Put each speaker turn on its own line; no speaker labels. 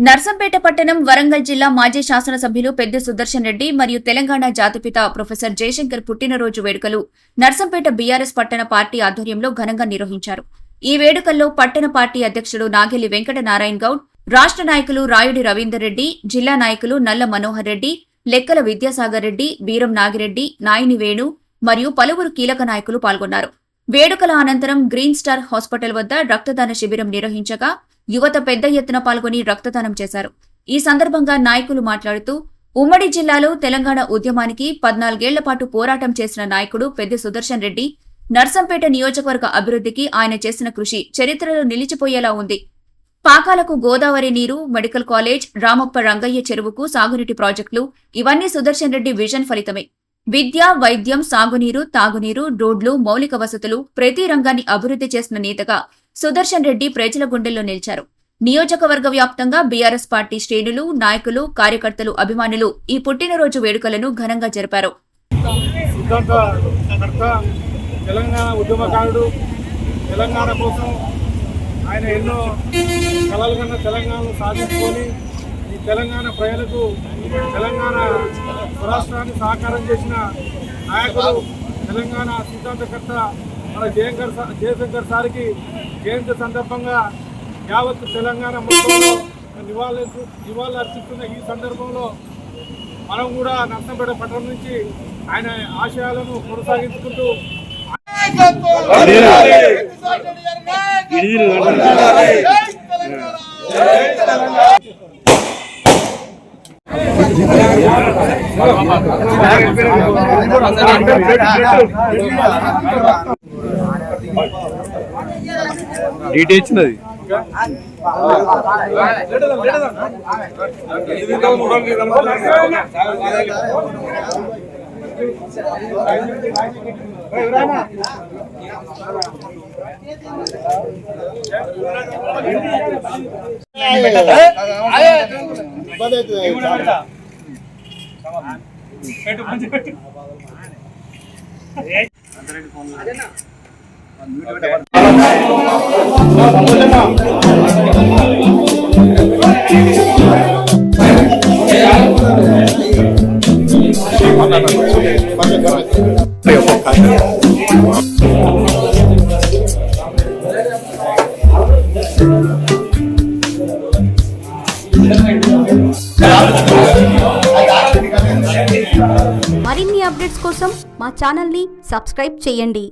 నర్సంపేట పట్టణం వరంగల్ జిల్లా మాజీ శాసనసభ్యులు పెద్ది సుదర్శన్ రెడ్డి మరియు తెలంగాణ జాతిపిత ప్రొఫెసర్ జయశంకర్ పుట్టినరోజు వేడుకలు నర్సంపేట బీఆర్ఎస్ పట్టణ పార్టీ ఆధ్వర్యంలో ఘనంగా నిర్వహించారు. ఈ వేడుకల్లో పట్టణ పార్టీ అధ్యక్షుడు నాగెల్లి వెంకట నారాయణ గౌడ్, రాష్ట్ర నాయకులు రాయుడి రవీందర్ రెడ్డి, జిల్లా నాయకులు నల్ల మనోహర్ రెడ్డి, లెక్కల విద్యాసాగర్ రెడ్డి, బీరం నాగిరెడ్డి, నాయిని వేణు మరియు పలువురు కీలక నాయకులు పాల్గొన్నారు. వేడుకల అనంతరం గ్రీన్ స్టార్ హాస్పిటల్ వద్ద రక్తదాన శిబిరం నిర్వహించగా యువత పెద్ద ఎత్తున పాల్గొని రక్తదానం చేశారు. ఈ సందర్భంగా నాయకులు మాట్లాడుతూ ఉమ్మడి జిల్లాలో తెలంగాణ ఉద్యమానికి 14 ఏళ్ల పాటు పోరాటం చేసిన నాయకుడు పెద్ది సుదర్శన్ రెడ్డి, నర్సంపేట నియోజకవర్గ అభివృద్ధికి ఆయన చేసిన కృషి చరిత్రలో నిలిచిపోయేలా ఉంది. పాకాలకు గోదావరి నీరు, మెడికల్ కాలేజ్, రామప్ప రంగయ్య చెరువుకు సాగునీటి ప్రాజెక్టులు ఇవన్నీ సుదర్శన్ రెడ్డి విజన్ ఫలితమే. విద్య, వైద్యం, సాగునీరు, తాగునీరు, రోడ్లు, మౌలిక వసతులు ప్రతి రంగాన్ని అభివృద్ధి చేసిన నేతగా సుదర్శన్ రెడ్డి ప్రజల గుండెల్లో నిలిచారు. నియోజకవర్గ వ్యాప్తంగా బీఆర్ఎస్ పార్టీ శ్రేణులు, నాయకులు, కార్యకర్తలు, అభిమానులు ఈ పుట్టినరోజు వేడుకలను ఘనంగా జరిపారు.
తెలంగాణ ఉద్యమకారుడు, తెలంగాణ కోసం ఆయన ఎన్నో కలలు కన్నా తెలంగాణను సాధించుకొని ఈ తెలంగాణ ప్రజలకు తెలంగాణ స్వరాష్ట్రాన్ని సాకారం చేసిన నాయకులు, తెలంగాణ సిద్ధాంతకర్త మన జయశంకర్ సార్కి జయంతి సందర్భంగా యావత్ తెలంగాణ మొత్తంలో నివాళులు అర్పిస్తున్న ఈ సందర్భంలో మనం కూడా నర్సంపేట పట్టణం నుంచి ఆయన ఆశయాలను కొనసాగించుకుంటూ
ఇచ్చినది
మరిన్ని అప్డేట్స్ కోసం మా ఛానల్ని సబ్స్క్రైబ్ చేయండి.